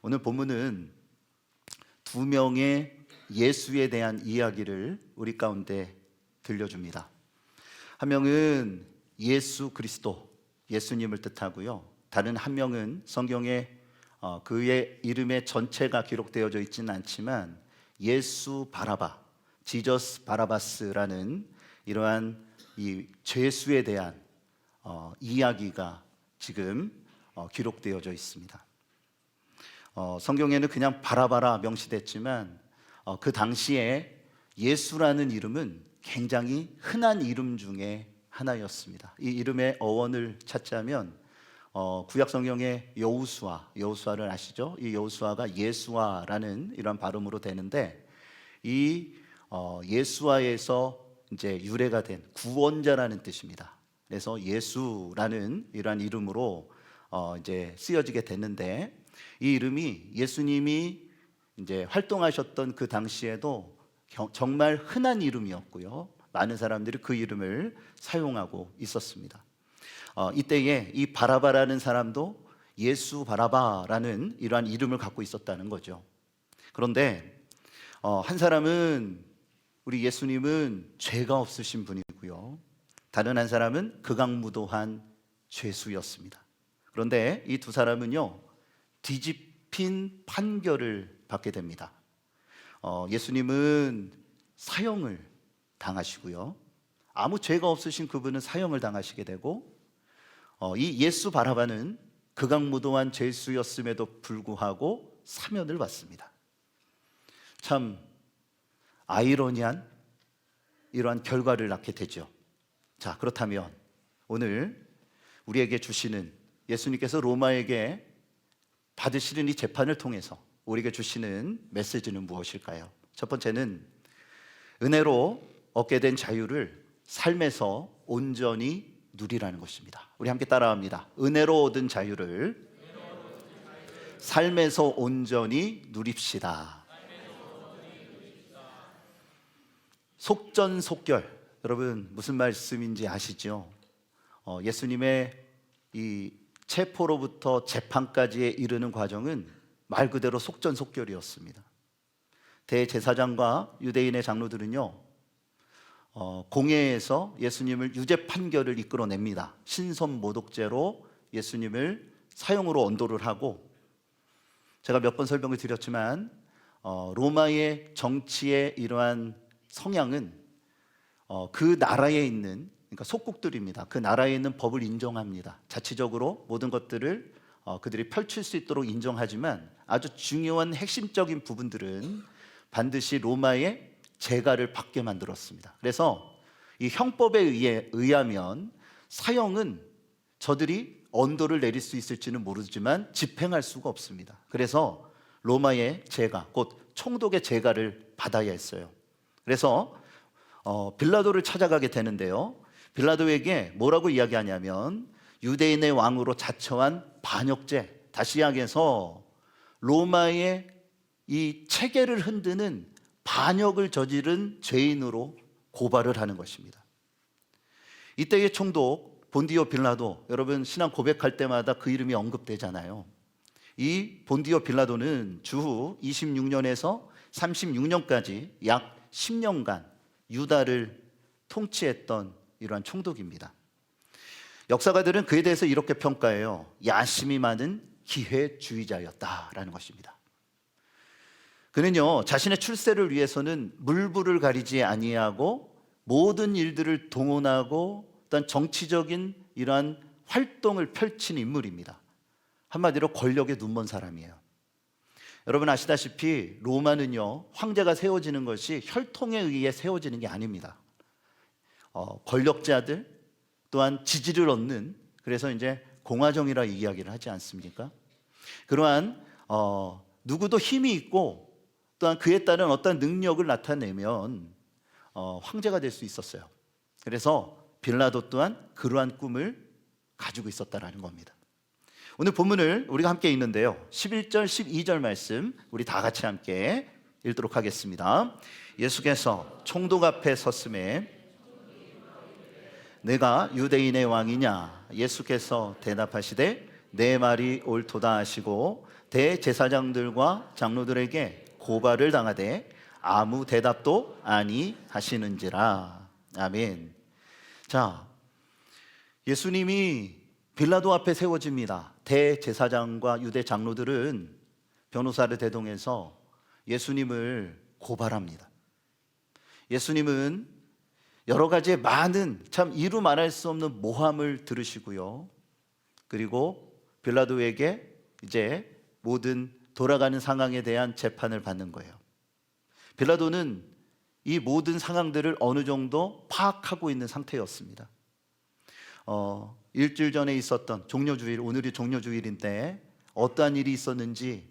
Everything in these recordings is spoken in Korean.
오늘 본문은 두 명의 예수에 대한 이야기를 우리 가운데 들려줍니다. 한 명은 예수 그리스도, 예수님을 뜻하고요. 다른 한 명은 성경에 그의 이름의 전체가 기록되어져 있지는 않지만 예수 바라바, 지저스 바라바스라는 이러한 이 죄수에 대한 이야기가 지금 기록되어져 있습니다. 성경에는 그냥 바라바라 명시됐지만 그 당시에 예수라는 이름은 굉장히 흔한 이름 중에 하나였습니다. 이 이름의 어원을 찾자면 구약 성경의 여호수아를 아시죠? 이 여호수아가 예수아라는 이런 발음으로 되는데 이 예수아에서 이제 유래가 된 구원자라는 뜻입니다. 그래서 예수라는 이러한 이름으로 이제 쓰여지게 됐는데 이 이름이 예수님이 이제 활동하셨던 그 당시에도 정말 흔한 이름이었고요. 많은 사람들이 그 이름을 사용하고 있었습니다. 이때에 이 바라바라는 사람도 예수 바라바라는 이러한 이름을 갖고 있었다는 거죠. 그런데 한 사람은 우리 예수님은 죄가 없으신 분이고요. 다른 한 사람은 극악무도한 죄수였습니다. 그런데 이 두 사람은요, 뒤집힌 판결을 받게 됩니다. 예수님은 사형을 당하시고요. 아무 죄가 없으신 그분은 사형을 당하시게 되고 이 예수 바라바는 극악무도한 죄수였음에도 불구하고 사면을 받습니다. 참 아이러니한 이러한 결과를 낳게 되죠. 자, 그렇다면 오늘 우리에게 주시는, 예수님께서 로마에게 받으시는 이 재판을 통해서 우리에게 주시는 메시지는 무엇일까요? 첫 번째는 은혜로 얻게 된 자유를 삶에서 온전히 누리라는 것입니다. 우리 함께 따라합니다. 은혜로 얻은 자유를 삶에서 온전히 누립시다. 속전속결, 여러분 무슨 말씀인지 아시죠? 예수님의 이 체포로부터 재판까지에 이르는 과정은 말 그대로 속전속결이었습니다. 대제사장과 유대인의 장로들은요, 공회에서 예수님을 유죄 판결을 이끌어냅니다. 신선모독죄로 예수님을 사형으로 언도를 하고, 제가 몇 번 설명을 드렸지만 로마의 정치의 이러한 성향은 그 나라에 있는, 그러니까 속국들입니다. 그 나라에 있는 법을 인정합니다. 자치적으로 모든 것들을 그들이 펼칠 수 있도록 인정하지만 아주 중요한 핵심적인 부분들은 반드시 로마의 재가를 받게 만들었습니다. 그래서 이 형법에 의하면 사형은 저들이 언도를 내릴 수 있을지는 모르지만 집행할 수가 없습니다. 그래서 로마의 재가, 곧 총독의 재가를 받아야 했어요. 그래서 빌라도를 찾아가게 되는데요, 빌라도에게 뭐라고 이야기하냐면 유대인의 왕으로 자처한 반역죄, 다시 이야기해서 로마의 이 체계를 흔드는 반역을 저지른 죄인으로 고발을 하는 것입니다. 이때의 총독 본디오 빌라도, 여러분 신앙 고백할 때마다 그 이름이 언급되잖아요. 이 본디오 빌라도는 주후 26년에서 36년까지 약 10년간 유다를 통치했던 이러한 총독입니다. 역사가들은 그에 대해서 이렇게 평가해요. 야심이 많은 기회주의자였다라는 것입니다. 그는요, 자신의 출세를 위해서는 물불을 가리지 아니하고 모든 일들을 동원하고 어떤 정치적인 이러한 활동을 펼친 인물입니다. 한마디로 권력에 눈먼 사람이에요. 여러분 아시다시피 로마는요, 황제가 세워지는 것이 혈통에 의해 세워지는 게 아닙니다. 권력자들 또한 지지를 얻는, 그래서 이제 공화정이라 이야기를 하지 않습니까? 그러한 누구도 힘이 있고 또한 그에 따른 어떤 능력을 나타내면 황제가 될 수 있었어요. 그래서 빌라도 또한 그러한 꿈을 가지고 있었다라는 겁니다. 오늘 본문을 우리가 함께 읽는데요, 11절 12절 말씀 우리 다 같이 함께 읽도록 하겠습니다. 예수께서 총독 앞에 섰음에 내가 유대인의 왕이냐? 예수께서 대답하시되 내 말이 옳도다 하시고 대제사장들과 장로들에게 고발을 당하되 아무 대답도 아니하시는지라. 아멘. 자, 예수님이 빌라도 앞에 세워집니다. 대제사장과 유대 장로들은 변호사를 대동해서 예수님을 고발합니다. 예수님은 여러 가지의 많은 참 이루 말할 수 없는 모함을 들으시고요. 그리고 빌라도에게 이제 모든 돌아가는 상황에 대한 재판을 받는 거예요. 빌라도는 이 모든 상황들을 어느 정도 파악하고 있는 상태였습니다. 일주일 전에 있었던 종려주일, 오늘이 종려주일인데 어떠한 일이 있었는지,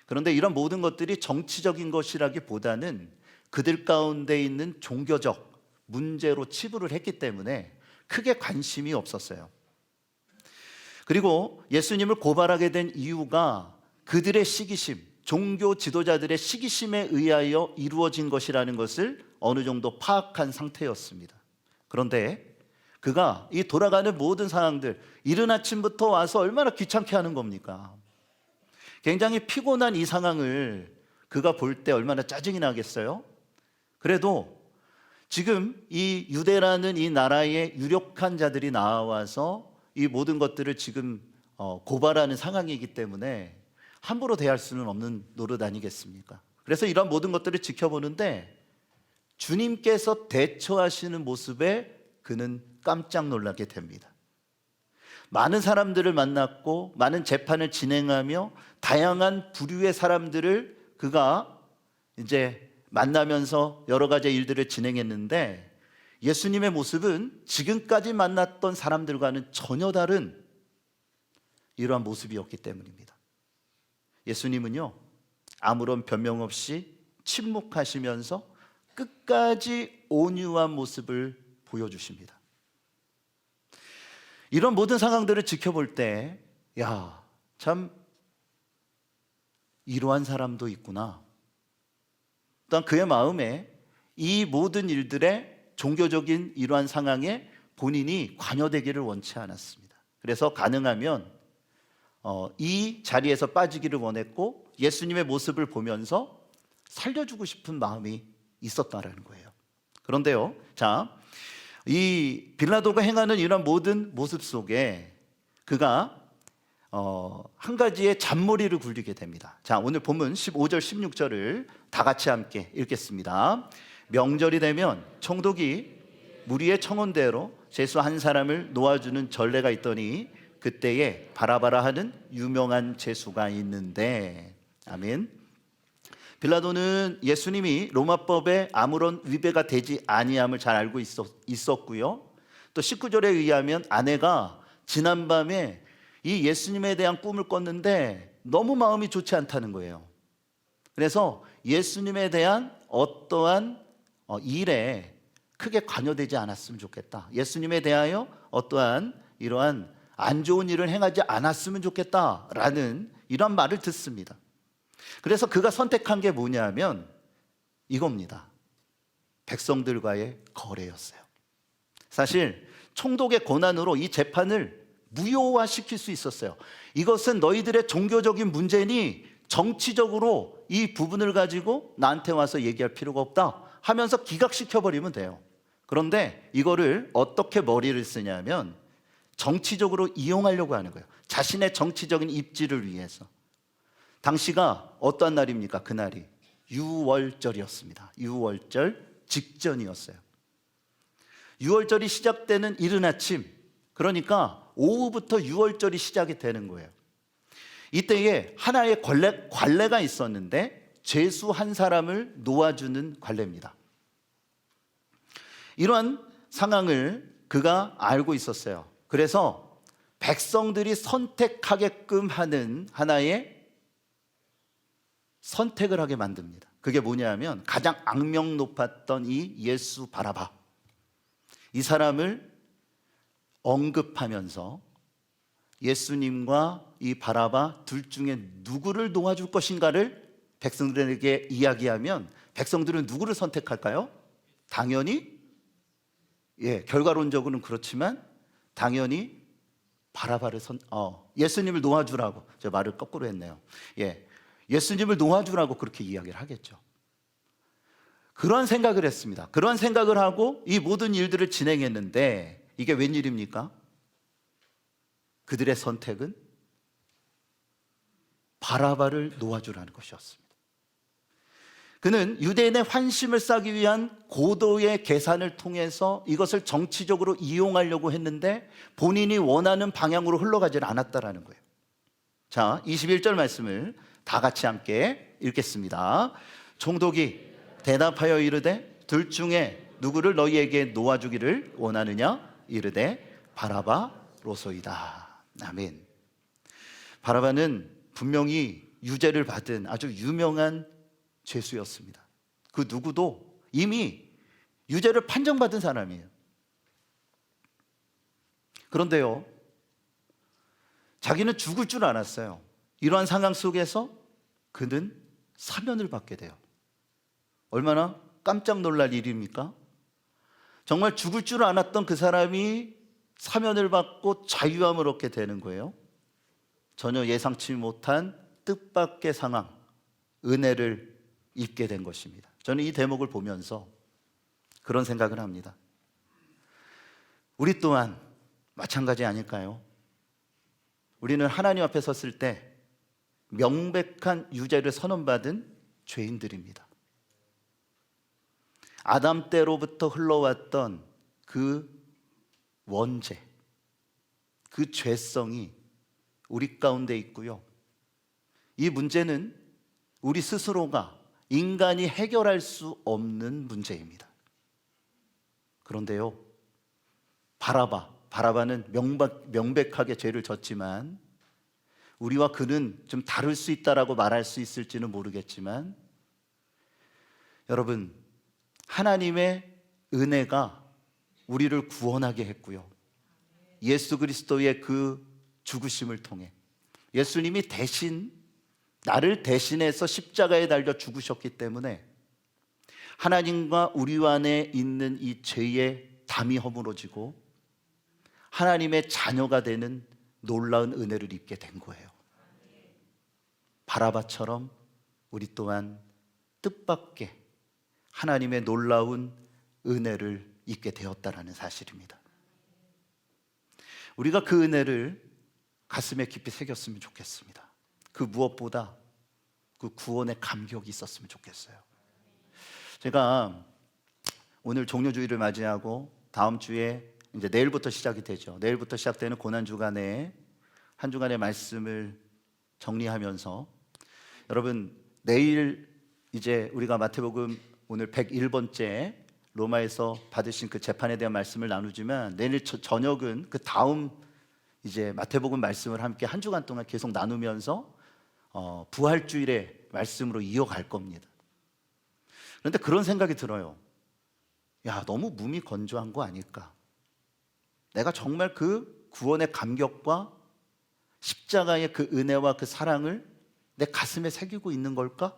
그런데 이런 모든 것들이 정치적인 것이라기보다는 그들 가운데 있는 종교적 문제로 치부를 했기 때문에 크게 관심이 없었어요. 그리고 예수님을 고발하게 된 이유가 그들의 시기심, 종교 지도자들의 시기심에 의하여 이루어진 것이라는 것을 어느 정도 파악한 상태였습니다. 그런데 그가 이 돌아가는 모든 상황들, 이른 아침부터 와서 얼마나 귀찮게 하는 겁니까? 굉장히 피곤한 이 상황을 그가 볼 때 얼마나 짜증이 나겠어요? 그래도 지금 이 유대라는 이 나라의 유력한 자들이 나와서 이 모든 것들을 지금 고발하는 상황이기 때문에 함부로 대할 수는 없는 노릇 아니겠습니까? 그래서 이런 모든 것들을 지켜보는데 주님께서 대처하시는 모습에 그는 깜짝 놀라게 됩니다. 많은 사람들을 만났고 많은 재판을 진행하며 다양한 부류의 사람들을 그가 이제 만나면서 여러 가지 일들을 진행했는데 예수님의 모습은 지금까지 만났던 사람들과는 전혀 다른 이러한 모습이었기 때문입니다. 예수님은요, 아무런 변명 없이 침묵하시면서 끝까지 온유한 모습을 보여주십니다. 이런 모든 상황들을 지켜볼 때, 야, 참 이러한 사람도 있구나. 또한 그의 마음에 이 모든 일들의 종교적인 이러한 상황에 본인이 관여되기를 원치 않았습니다. 그래서 가능하면 이 자리에서 빠지기를 원했고 예수님의 모습을 보면서 살려주고 싶은 마음이 있었다라는 거예요. 그런데요, 자, 이 빌라도가 행하는 이런 모든 모습 속에 그가 한 가지의 잔머리를 굴리게 됩니다. 자, 오늘 본문 15절 16절을 다 같이 함께 읽겠습니다. 명절이 되면 총독이 무리의 청혼대로 죄수 한 사람을 놓아주는 전례가 있더니 그때에 바라바라 하는 유명한 죄수가 있는데, 아멘. 빌라도는 예수님이 로마법에 아무런 위배가 되지 아니함을 잘 알고 있었고요. 또 19절에 의하면 아내가 지난밤에 이 예수님에 대한 꿈을 꿨는데 너무 마음이 좋지 않다는 거예요. 그래서 예수님에 대한 어떠한 일에 크게 관여되지 않았으면 좋겠다. 예수님에 대하여 어떠한 이러한 안 좋은 일을 행하지 않았으면 좋겠다라는 이런 말을 듣습니다. 그래서 그가 선택한 게 뭐냐면 이겁니다. 백성들과의 거래였어요. 사실 총독의 권한으로 이 재판을 무효화시킬 수 있었어요. 이것은 너희들의 종교적인 문제니 정치적으로 이 부분을 가지고 나한테 와서 얘기할 필요가 없다 하면서 기각시켜버리면 돼요. 그런데 이거를 어떻게 머리를 쓰냐면 정치적으로 이용하려고 하는 거예요. 자신의 정치적인 입지를 위해서. 당시가 어떠한 날입니까? 그날이 유월절이었습니다. 유월절 직전이었어요. 유월절이 시작되는 이른 아침, 그러니까 오후부터 유월절이 시작이 되는 거예요. 이때에 하나의 관례가 있었는데 죄수 한 사람을 놓아주는 관례입니다. 이러한 상황을 그가 알고 있었어요. 그래서 백성들이 선택하게끔 하는 하나의 선택을 하게 만듭니다. 그게 뭐냐면 가장 악명 높았던 이 예수 바라바, 이 사람을 언급하면서 예수님과 이 바라바 둘 중에 누구를 놓아줄 것인가를 백성들에게 이야기하면 백성들은 누구를 선택할까요? 당연히 결과론적으로는 그렇지만 당연히 바라바를 예수님을 놓아주라고, 제 말을 거꾸로 했네요. 예수님을 놓아주라고 그렇게 이야기를 하겠죠. 그런 생각을 했습니다. 그런 생각을 하고 이 모든 일들을 진행했는데 이게 웬일입니까? 그들의 선택은 바라바를 놓아주라는 것이었습니다. 그는 유대인의 환심을 사기 위한 고도의 계산을 통해서 이것을 정치적으로 이용하려고 했는데 본인이 원하는 방향으로 흘러가지 않았다라는 거예요. 자, 21절 말씀을 다 같이 함께 읽겠습니다. 총독이 대답하여 이르되 둘 중에 누구를 너희에게 놓아주기를 원하느냐? 이르되 바라바로소이다. 아멘. 바라바는 분명히 유죄를 받은 아주 유명한 죄수였습니다. 그 누구도 이미 유죄를 판정받은 사람이에요. 그런데요, 자기는 죽을 줄 알았어요. 이러한 상황 속에서 그는 사면을 받게 돼요. 얼마나 깜짝 놀랄 일입니까? 정말 죽을 줄 알았던 그 사람이 사면을 받고 자유함을 얻게 되는 거예요. 전혀 예상치 못한 뜻밖의 상황, 은혜를 입게 된 것입니다. 저는 이 대목을 보면서 그런 생각을 합니다. 우리 또한 마찬가지 아닐까요? 우리는 하나님 앞에 섰을 때 명백한 유죄를 선언받은 죄인들입니다. 아담 때로부터 흘러왔던 그 원죄, 그 죄성이 우리 가운데 있고요. 이 문제는 우리 스스로가 인간이 해결할 수 없는 문제입니다. 그런데요, 바라바는 명백하게 죄를 졌지만 우리와 그는 좀 다를 수 있다라고 말할 수 있을지는 모르겠지만, 여러분, 하나님의 은혜가 우리를 구원하게 했고요. 예수 그리스도의 그 죽으심을 통해 예수님이 대신 나를 대신해서 십자가에 달려 죽으셨기 때문에 하나님과 우리 안에 있는 이 죄의 담이 허물어지고 하나님의 자녀가 되는 놀라운 은혜를 입게 된 거예요. 바라바처럼 우리 또한 뜻밖의 하나님의 놀라운 은혜를 입게 되었다라는 사실입니다. 우리가 그 은혜를 가슴에 깊이 새겼으면 좋겠습니다. 그 무엇보다 그 구원의 감격이 있었으면 좋겠어요. 제가 오늘 종료주일을 맞이하고 다음 주에 이제 내일부터 시작이 되죠. 내일부터 시작되는 고난주간에 한 주간의 말씀을 정리하면서, 여러분, 내일 이제 우리가 마태복음 오늘 101번째 로마에서 받으신 그 재판에 대한 말씀을 나누지만, 내일 저녁은 그 다음 이제 마태복음 말씀을 함께 한 주간 동안 계속 나누면서 부활주일의 말씀으로 이어갈 겁니다. 그런데 그런 생각이 들어요. 야, 너무 몸이 건조한 거 아닐까? 내가 정말 그 구원의 감격과 십자가의 그 은혜와 그 사랑을 내 가슴에 새기고 있는 걸까?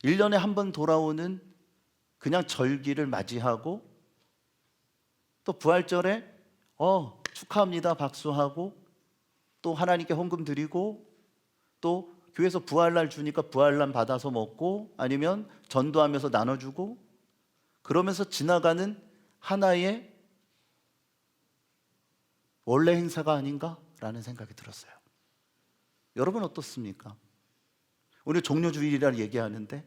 1년에 한 번 돌아오는 그냥 절기를 맞이하고 또 부활절에 축하합니다 박수하고 또 하나님께 헌금 드리고 또 교회에서 부활날 주니까 부활날 받아서 먹고 아니면 전도하면서 나눠주고 그러면서 지나가는 하나의 원래 행사가 아닌가라는 생각이 들었어요. 여러분 어떻습니까? 오늘 종료주일이라 얘기하는데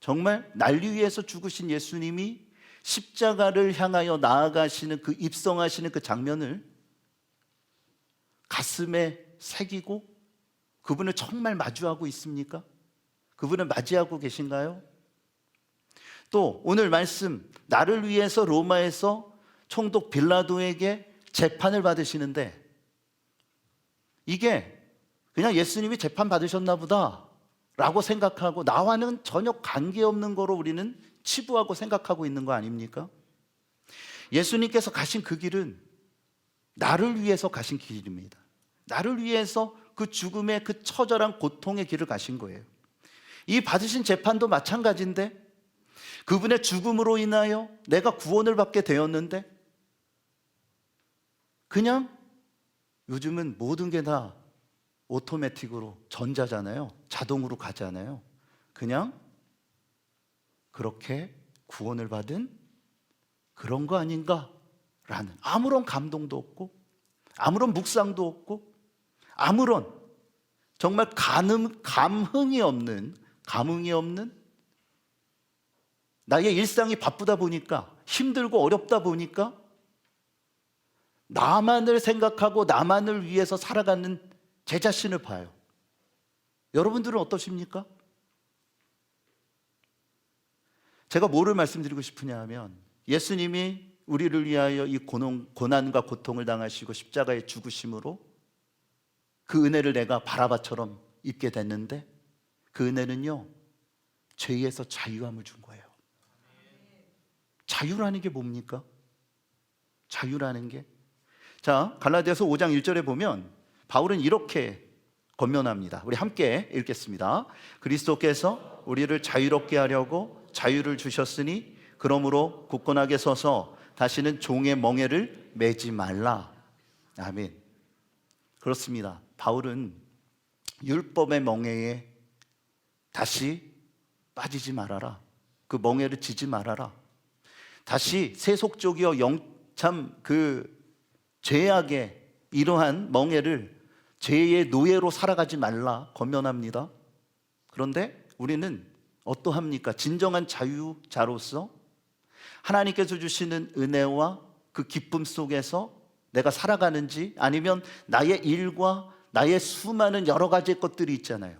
정말 날 위해서 죽으신 예수님이 십자가를 향하여 나아가시는 그 입성하시는 그 장면을 가슴에 새기고 그분을 정말 마주하고 있습니까? 그분을 맞이하고 계신가요? 또 오늘 말씀, 나를 위해서 로마에서 총독 빌라도에게 재판을 받으시는데 이게 그냥 예수님이 재판 받으셨나 보다 라고 생각하고 나와는 전혀 관계없는 거로 우리는 치부하고 생각하고 있는 거 아닙니까? 예수님께서 가신 그 길은 나를 위해서 가신 길입니다. 나를 위해서 그 죽음의 그 처절한 고통의 길을 가신 거예요. 이 받으신 재판도 마찬가지인데 그분의 죽음으로 인하여 내가 구원을 받게 되었는데 그냥 요즘은 모든 게 다 오토매틱으로 전자잖아요. 자동으로 가잖아요. 그냥 그렇게 구원을 받은 그런 거 아닌가라는, 아무런 감동도 없고 아무런 묵상도 없고 아무런 정말 감흥이 없는 나의 일상이 바쁘다 보니까, 힘들고 어렵다 보니까 나만을 생각하고 나만을 위해서 살아가는 제 자신을 봐요. 여러분들은 어떠십니까? 제가 뭐를 말씀드리고 싶으냐 하면, 예수님이 우리를 위하여 이 고난과 고통을 당하시고 십자가에 죽으심으로 그 은혜를 내가 바라바처럼 입게 됐는데, 그 은혜는요, 죄에서 자유함을 준 거예요. 자유라는 게 뭡니까? 자유라는 게, 자, 갈라디아서 5장 1절에 보면 바울은 이렇게 권면합니다. 우리 함께 읽겠습니다. 그리스도께서 우리를 자유롭게 하려고 자유를 주셨으니 그러므로 굳건하게 서서 다시는 종의 멍에를 매지 말라. 아멘. 그렇습니다. 바울은 율법의 멍에에 다시 빠지지 말아라. 그 멍에를 지지 말아라. 다시 세속적이여 참 죄악의 이러한 멍에를, 죄의 노예로 살아가지 말라 권면합니다. 그런데 우리는 어떠합니까? 진정한 자유자로서 하나님께서 주시는 은혜와 그 기쁨 속에서 내가 살아가는지, 아니면 나의 일과 나의 수많은 여러 가지 것들이 있잖아요.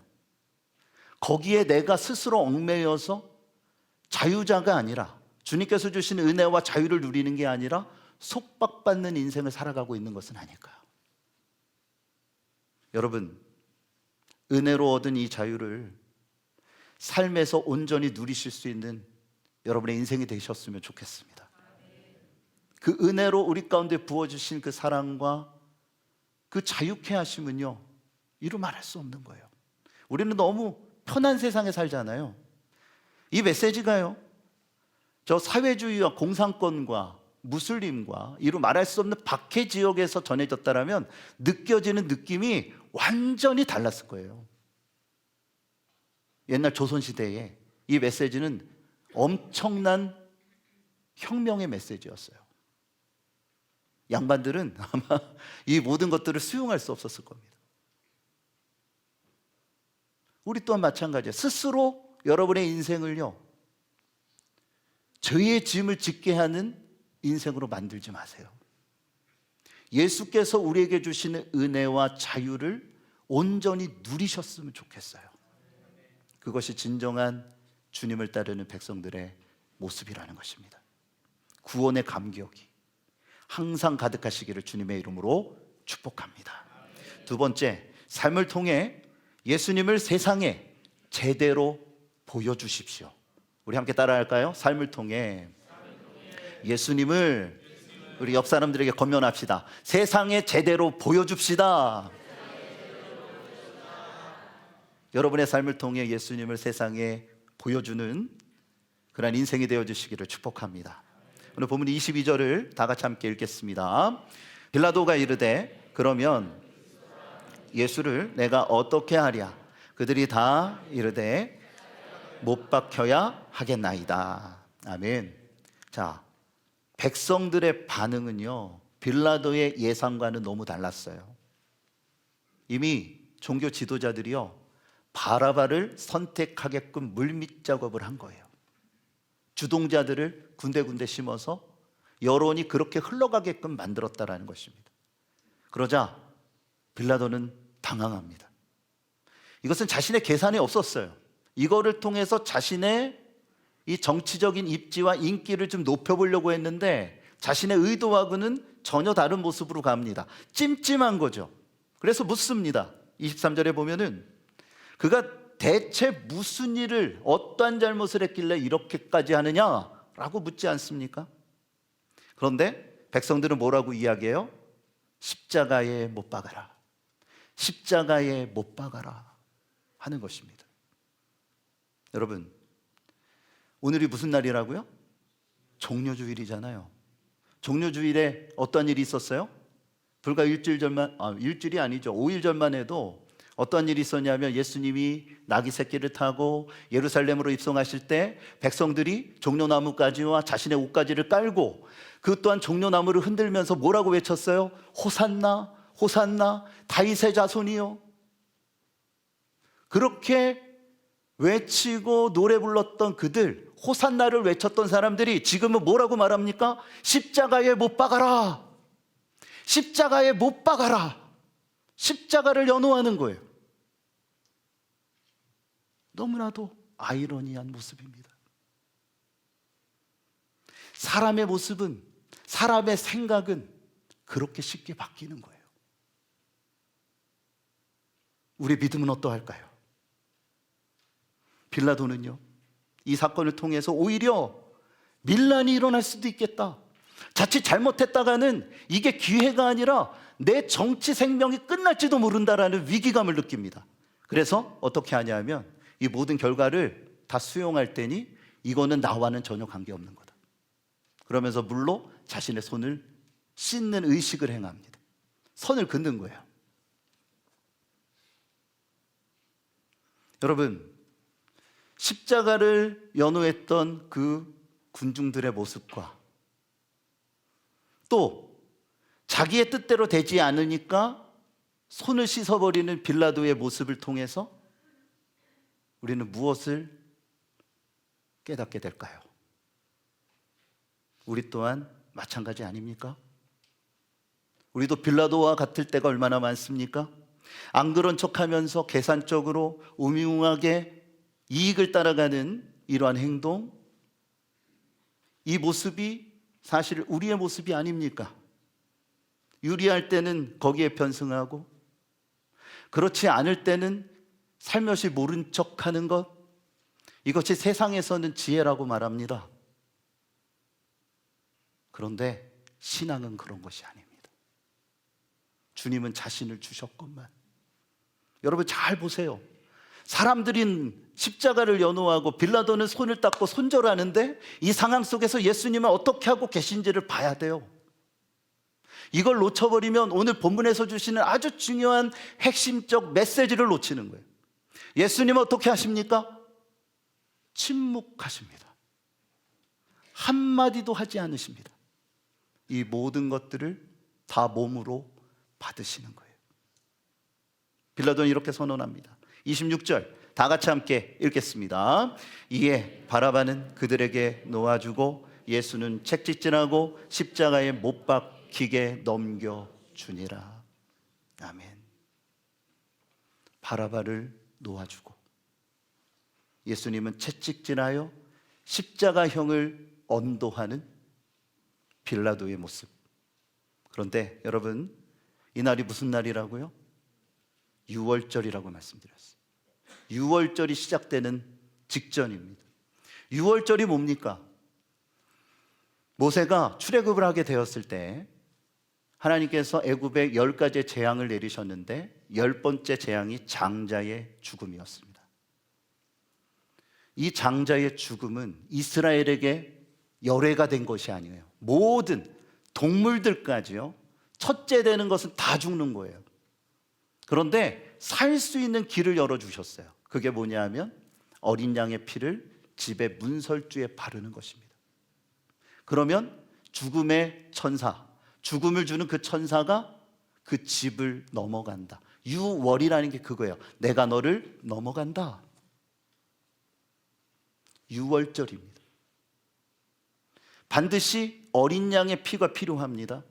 거기에 내가 스스로 얽매여서 자유자가 아니라, 주님께서 주신 은혜와 자유를 누리는 게 아니라 속박받는 인생을 살아가고 있는 것은 아닐까요? 여러분, 은혜로 얻은 이 자유를 삶에서 온전히 누리실 수 있는 여러분의 인생이 되셨으면 좋겠습니다. 그 은혜로 우리 가운데 부어주신 그 사랑과 그 자유케 하심은요, 이루 말할 수 없는 거예요. 우리는 너무 편한 세상에 살잖아요. 이 메시지가요, 저 사회주의와 공산권과 무슬림과 이루 말할 수 없는 박해 지역에서 전해졌다라면 느껴지는 느낌이 완전히 달랐을 거예요. 옛날 조선시대에 이 메시지는 엄청난 혁명의 메시지였어요. 양반들은 아마 이 모든 것들을 수용할 수 없었을 겁니다. 우리 또한 마찬가지예요. 스스로 여러분의 인생을요, 죄의 짐을 짓게 하는 인생으로 만들지 마세요. 예수께서 우리에게 주시는 은혜와 자유를 온전히 누리셨으면 좋겠어요. 그것이 진정한 주님을 따르는 백성들의 모습이라는 것입니다. 구원의 감격이 항상 가득하시기를 주님의 이름으로 축복합니다. 두 번째, 삶을 통해 예수님을 세상에 제대로 보여주십시오. 우리 함께 따라할까요? 삶을 통해 예수님을 우리 옆 사람들에게 권면합시다. 세상에 제대로 보여줍시다. 여러분의 삶을 통해 예수님을 세상에 보여주는 그런 인생이 되어주시기를 축복합니다. 오늘 본문 22절을 다 같이 함께 읽겠습니다. 빌라도가 이르되 그러면 예수를 내가 어떻게 하랴? 그들이 다 이르되 못 박혀야 하겠나이다. 아멘. 자, 백성들의 반응은요, 빌라도의 예상과는 너무 달랐어요. 이미 종교 지도자들이요, 바라바를 선택하게끔 물밑 작업을 한 거예요. 주동자들을 군데군데 심어서 여론이 그렇게 흘러가게끔 만들었다라는 것입니다. 그러자 빌라도는 당황합니다. 이것은 자신의 계산에 없었어요. 이거를 통해서 자신의 이 정치적인 입지와 인기를 좀 높여보려고 했는데 자신의 의도하고는 전혀 다른 모습으로 갑니다. 찜찜한 거죠. 그래서 묻습니다. 23절에 보면은 그가 대체 무슨 일을, 어떠한 잘못을 했길래 이렇게까지 하느냐라고 묻지 않습니까? 그런데 백성들은 뭐라고 이야기해요? 십자가에 못 박아라, 십자가에 못 박아라 하는 것입니다. 여러분, 오늘이 무슨 날이라고요? 종료주일이잖아요. 종료주일에 어떤 일이 있었어요? 불과 일주일 전만, 일주일이 아니죠. 5일 전만 해도 어떤 일이 있었냐면 예수님이 나귀 새끼를 타고 예루살렘으로 입성하실 때 백성들이 종려나무가지와 자신의 옷가지를 깔고 그 또한 종려나무를 흔들면서 뭐라고 외쳤어요? 호산나, 호산나, 다윗의 자손이요. 그렇게 외치고 노래 불렀던 그들, 호산나를 외쳤던 사람들이 지금은 뭐라고 말합니까? 십자가에 못 박아라, 십자가에 못 박아라. 십자가를 연호하는 거예요. 너무나도 아이러니한 모습입니다. 사람의 모습은, 사람의 생각은 그렇게 쉽게 바뀌는 거예요. 우리 믿음은 어떠할까요? 빌라도는요, 이 사건을 통해서 오히려 밀란이 일어날 수도 있겠다, 자칫 잘못했다가는 이게 기회가 아니라 내 정치 생명이 끝날지도 모른다라는 위기감을 느낍니다. 그래서 어떻게 하냐면 이 모든 결과를 다 수용할 테니 이거는 나와는 전혀 관계없는 거다. 그러면서 물로 자신의 손을 씻는 의식을 행합니다. 선을 긋는 거예요. 여러분, 십자가를 연호했던 그 군중들의 모습과 또 자기의 뜻대로 되지 않으니까 손을 씻어버리는 빌라도의 모습을 통해서 우리는 무엇을 깨닫게 될까요? 우리 또한 마찬가지 아닙니까? 우리도 빌라도와 같을 때가 얼마나 많습니까? 안 그런 척하면서 계산적으로 우미웅하게 이익을 따라가는 이러한 행동, 이 모습이 사실 우리의 모습이 아닙니까? 유리할 때는 거기에 편승하고 그렇지 않을 때는 살며시 모른 척하는 것, 이것이 세상에서는 지혜라고 말합니다. 그런데 신앙은 그런 것이 아닙니다. 주님은 자신을 주셨건만. 여러분 잘 보세요. 사람들은 십자가를 연호하고 빌라도는 손을 닦고 손절하는데 이 상황 속에서 예수님은 어떻게 하고 계신지를 봐야 돼요. 이걸 놓쳐버리면 오늘 본문에서 주시는 아주 중요한 핵심적 메시지를 놓치는 거예요. 예수님은 어떻게 하십니까? 침묵하십니다. 한마디도 하지 않으십니다. 이 모든 것들을 다 몸으로 받으시는 거예요. 빌라도는 이렇게 선언합니다. 26절 다 같이 함께 읽겠습니다. 이에 바라바는 그들에게 놓아주고 예수는 책짓질하고 십자가에 못 박히게 넘겨주니라. 아멘. 바라바를 놓아주고 예수님은 채찍질하여 십자가형을 언도하는 빌라도의 모습. 그런데 여러분, 이 날이 무슨 날이라고요? 유월절이라고 말씀드렸어요. 유월절이 시작되는 직전입니다. 유월절이 뭡니까? 모세가 출애굽을 하게 되었을 때 하나님께서 애굽에 10가지의 재앙을 내리셨는데 10번째 재앙이 장자의 죽음이었습니다. 이 장자의 죽음은 이스라엘에게 열애가 된 것이 아니에요. 모든 동물들까지요, 첫째 되는 것은 다 죽는 거예요. 그런데 살 수 있는 길을 열어주셨어요. 그게 뭐냐 하면 어린 양의 피를 집의 문설주에 바르는 것입니다. 그러면 죽음의 천사, 죽음을 주는 그 천사가 그 집을 넘어간다. 유월이라는 게 그거예요. 내가 너를 넘어간다. 유월절입니다. 반드시 어린 양의 피가 필요합니다.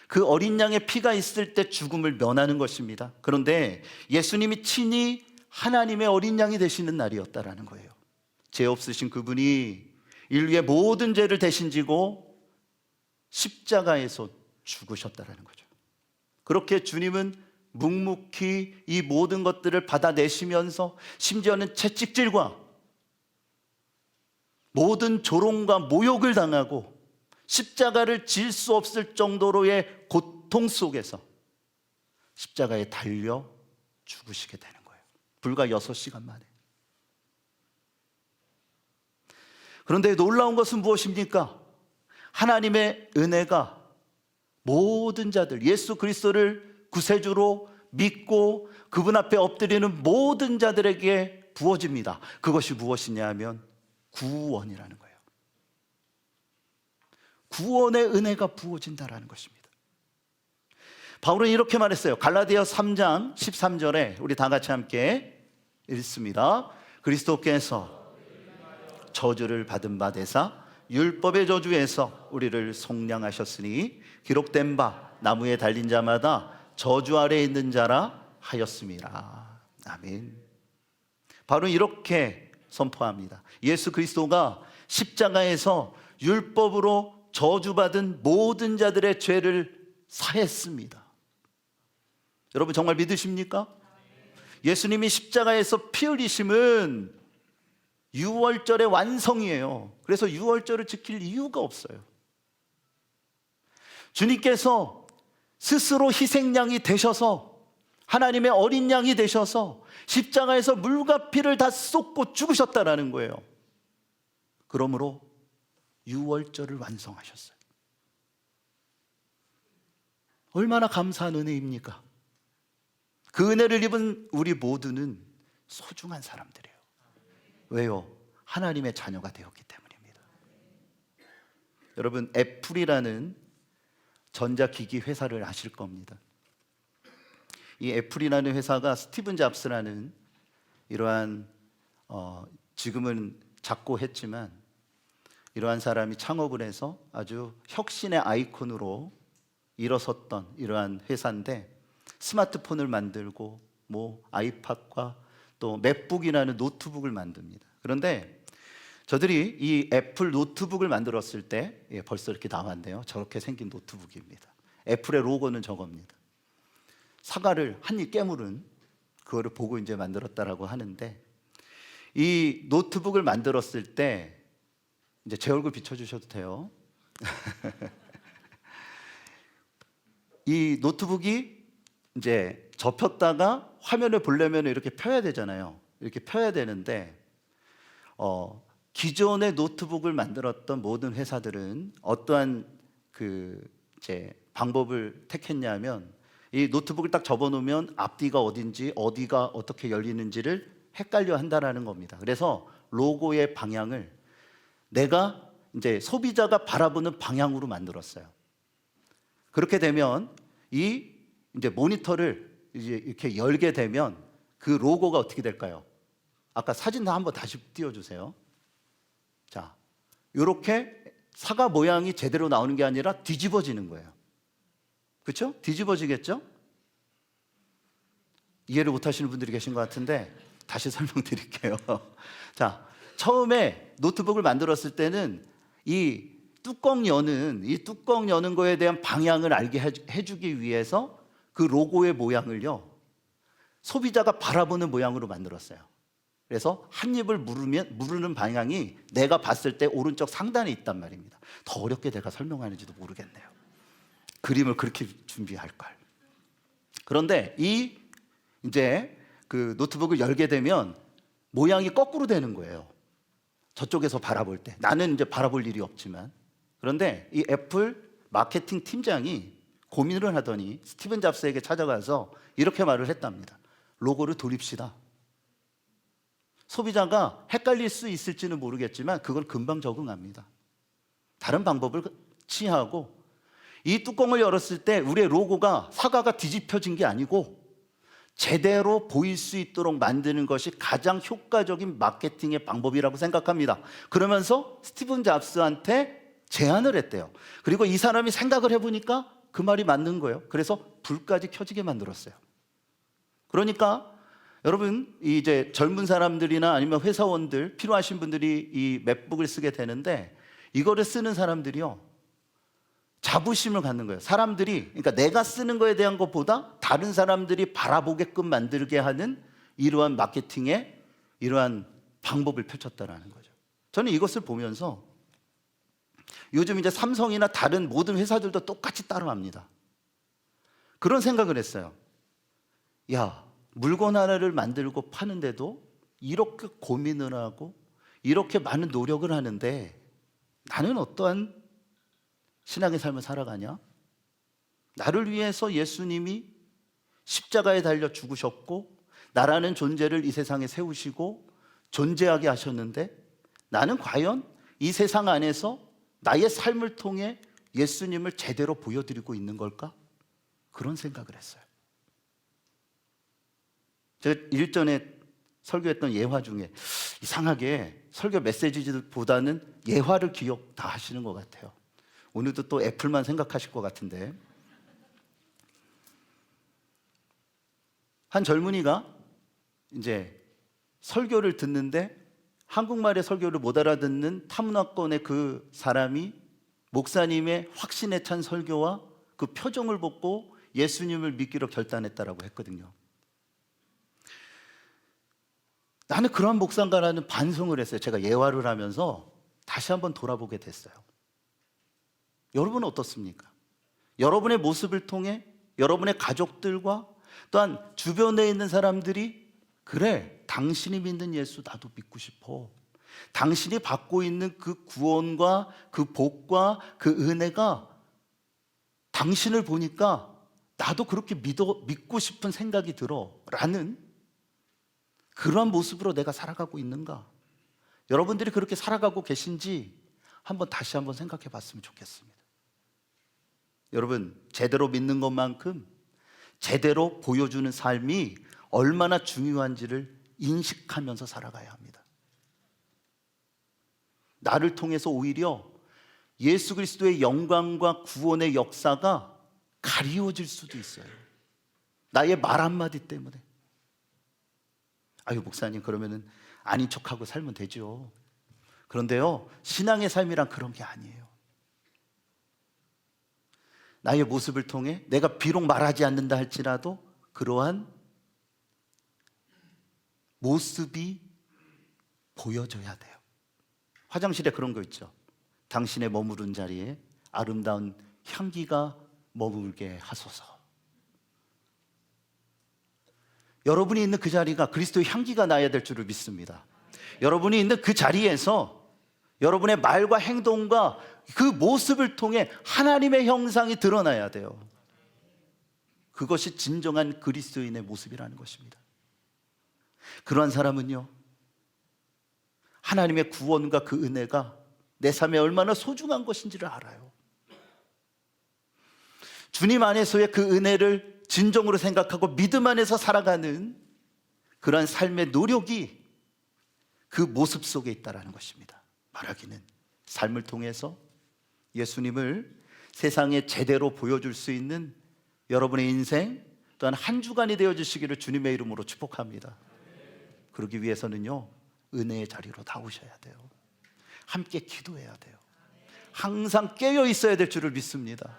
그 어린 양의 피가 있을 때 죽음을 면하는 것입니다. 그런데 예수님이 친히 하나님의 어린 양이 되시는 날이었다라는 거예요. 죄 없으신 그분이 인류의 모든 죄를 대신 지고 십자가에서 죽으셨다라는 거죠. 그렇게 주님은 묵묵히 이 모든 것들을 받아내시면서 심지어는 채찍질과 모든 조롱과 모욕을 당하고 십자가를 질 수 없을 정도로의 고통 속에서 십자가에 달려 죽으시게 되는 거예요. 불과 6시간 만에. 그런데 놀라운 것은 무엇입니까? 하나님의 은혜가 모든 자들, 예수 그리스도를 구세주로 믿고 그분 앞에 엎드리는 모든 자들에게 부어집니다. 그것이 무엇이냐 하면 구원이라는 거예요. 구원의 은혜가 부어진다라는 것입니다. 바울은 이렇게 말했어요. 갈라디아 3장 13절에 우리 다 같이 함께 읽습니다. 그리스도께서 저주를 받은 바 되사 율법의 저주에서 우리를 속량하셨으니 기록된 바 나무에 달린 자마다 저주 아래에 있는 자라 하였음이라. 아멘. 바로 이렇게 선포합니다. 예수 그리스도가 십자가에서 율법으로 저주받은 모든 자들의 죄를 사했습니다. 여러분 정말 믿으십니까? 예수님이 십자가에서 피 흘리심은 유월절의 완성이에요. 그래서 유월절을 지킬 이유가 없어요. 주님께서 스스로 희생양이 되셔서 하나님의 어린 양이 되셔서 십자가에서 물과 피를 다 쏟고 죽으셨다라는 거예요. 그러므로 유월절을 완성하셨어요. 얼마나 감사한 은혜입니까? 그 은혜를 입은 우리 모두는 소중한 사람들이에요. 왜요? 하나님의 자녀가 되었기 때문입니다. 여러분, 애플이라는 전자기기 회사를 아실 겁니다. 이 애플이라는 회사가 스티븐 잡스라는 이러한 지금은 작고 했지만 이러한 사람이 창업을 해서 아주 혁신의 아이콘으로 일어섰던 이러한 회사인데, 스마트폰을 만들고 뭐 아이팟과 또 맥북이라는 노트북을 만듭니다. 그런데 저들이 이 애플 노트북을 만들었을 때 벌써 이렇게 나왔네요. 저렇게 생긴 노트북입니다. 애플의 로고는 저겁니다. 사과를 한 입 깨물은 그거를 보고 이제 만들었다라고 하는데, 이 노트북을 만들었을 때 이제 제 얼굴 비춰주셔도 돼요. 이 노트북이 이제 접혔다가 화면을 보려면 이렇게 펴야 되잖아요. 이렇게 펴야 되는데 기존의 노트북을 만들었던 모든 회사들은 어떠한 이제 방법을 택했냐면, 이 노트북을 딱 접어놓으면 앞뒤가 어딘지 어디가 어떻게 열리는지를 헷갈려 한다라는 겁니다. 그래서 로고의 방향을 내가 이제 소비자가 바라보는 방향으로 만들었어요. 그렇게 되면 이 이제 모니터를 이제 이렇게 열게 되면 그 로고가 어떻게 될까요? 아까 사진 한번 다시 띄워주세요. 자, 이렇게 사과 모양이 제대로 나오는 게 아니라 뒤집어지는 거예요. 그렇죠? 뒤집어지겠죠? 이해를 못하시는 분들이 계신 것 같은데 다시 설명드릴게요. 자, 처음에 노트북을 만들었을 때는 이 뚜껑 여는 거에 대한 방향을 알게 해주기 위해서 그 로고의 모양을요, 소비자가 바라보는 모양으로 만들었어요. 그래서 한 입을 무르는 방향이 내가 봤을 때 오른쪽 상단에 있단 말입니다. 더 어렵게 내가 설명하는지도 모르겠네요. 그림을 그렇게 준비할 걸. 그런데 이제 그 노트북을 열게 되면 모양이 거꾸로 되는 거예요. 저쪽에서 바라볼 때. 나는 이제 바라볼 일이 없지만. 그런데 이 애플 마케팅 팀장이 고민을 하더니 스티븐 잡스에게 찾아가서 이렇게 말을 했답니다. 로고를 돌립시다. 소비자가 헷갈릴 수 있을지는 모르겠지만 그걸 금방 적응합니다. 다른 방법을 취하고, 이 뚜껑을 열었을 때 우리의 로고가 사과가 뒤집혀진 게 아니고 제대로 보일 수 있도록 만드는 것이 가장 효과적인 마케팅의 방법이라고 생각합니다. 그러면서 스티븐 잡스한테 제안을 했대요. 그리고 이 사람이 생각을 해보니까 그 말이 맞는 거예요. 그래서 불까지 켜지게 만들었어요. 그러니까 여러분, 이제 젊은 사람들이나 아니면 회사원들 필요하신 분들이 이 맥북을 쓰게 되는데, 이거를 쓰는 사람들이요, 자부심을 갖는 거예요. 사람들이, 그러니까 내가 쓰는 거에 대한 것보다 다른 사람들이 바라보게끔 만들게 하는 이러한 마케팅의 이러한 방법을 펼쳤다라는 거죠. 저는 이것을 보면서 요즘 이제 삼성이나 다른 모든 회사들도 똑같이 따라합니다. 그런 생각을 했어요. 야, 물건 하나를 만들고 파는데도 이렇게 고민을 하고 이렇게 많은 노력을 하는데 나는 어떠한 신앙의 삶을 살아가냐? 나를 위해서 예수님이 십자가에 달려 죽으셨고 나라는 존재를 이 세상에 세우시고 존재하게 하셨는데 나는 과연 이 세상 안에서 나의 삶을 통해 예수님을 제대로 보여드리고 있는 걸까? 그런 생각을 했어요. 제가 일전에 설교했던 예화 중에 이상하게 설교 메시지보다는 예화를 기억 다 하시는 것 같아요. 오늘도 또 애플만 생각하실 것 같은데, 한 젊은이가 이제 설교를 듣는데 한국말의 설교를 못 알아듣는 타문화권의 그 사람이 목사님의 확신에 찬 설교와 그 표정을 보고 예수님을 믿기로 결단했다라고 했거든요. 나는 그러한 목사인가라는 반성을 했어요. 제가 예화를 하면서 다시 한번 돌아보게 됐어요. 여러분은 어떻습니까? 여러분의 모습을 통해 여러분의 가족들과 또한 주변에 있는 사람들이 그래, 당신이 믿는 예수 나도 믿고 싶어. 당신이 받고 있는 그 구원과 그 복과 그 은혜가 당신을 보니까 나도 그렇게 믿고 싶은 생각이 들어 라는 그러한 모습으로 내가 살아가고 있는가? 여러분들이 그렇게 살아가고 계신지 다시 한번 생각해 봤으면 좋겠습니다. 여러분, 제대로 믿는 것만큼 제대로 보여주는 삶이 얼마나 중요한지를 인식하면서 살아가야 합니다. 나를 통해서 오히려 예수 그리스도의 영광과 구원의 역사가 가리워질 수도 있어요. 나의 말 한마디 때문에. 아유, 목사님, 그러면은 아닌 척하고 살면 되죠. 그런데요, 신앙의 삶이란 그런 게 아니에요. 나의 모습을 통해 내가 비록 말하지 않는다 할지라도 그러한 모습이 보여져야 돼요. 화장실에 그런 거 있죠. 당신의 머무른 자리에 아름다운 향기가 머물게 하소서. 여러분이 있는 그 자리가 그리스도의 향기가 나야 될 줄을 믿습니다. 여러분이 있는 그 자리에서 여러분의 말과 행동과 그 모습을 통해 하나님의 형상이 드러나야 돼요. 그것이 진정한 그리스도인의 모습이라는 것입니다. 그러한 사람은요, 하나님의 구원과 그 은혜가 내 삶에 얼마나 소중한 것인지를 알아요. 주님 안에서의 그 은혜를 진정으로 생각하고 믿음 안에서 살아가는 그러한 삶의 노력이 그 모습 속에 있다는 것입니다. 말하기는 삶을 통해서 예수님을 세상에 제대로 보여줄 수 있는 여러분의 인생 또한 한 주간이 되어주시기를 주님의 이름으로 축복합니다. 그러기 위해서는요, 은혜의 자리로 나오셔야 돼요. 함께 기도해야 돼요. 항상 깨어 있어야 될 줄을 믿습니다.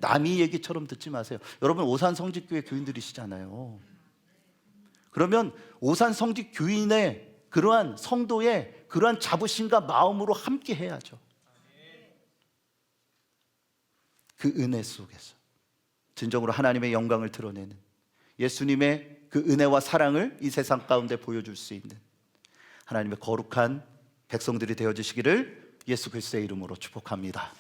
남의 얘기처럼 듣지 마세요. 여러분, 오산 성직교회 교인들이시잖아요. 그러면 오산 성직교인의 그러한 성도의 그러한 자부심과 마음으로 함께 해야죠. 그 은혜 속에서 진정으로 하나님의 영광을 드러내는 예수님의 그 은혜와 사랑을 이 세상 가운데 보여줄 수 있는 하나님의 거룩한 백성들이 되어주시기를 예수 그리스도의 이름으로 축복합니다.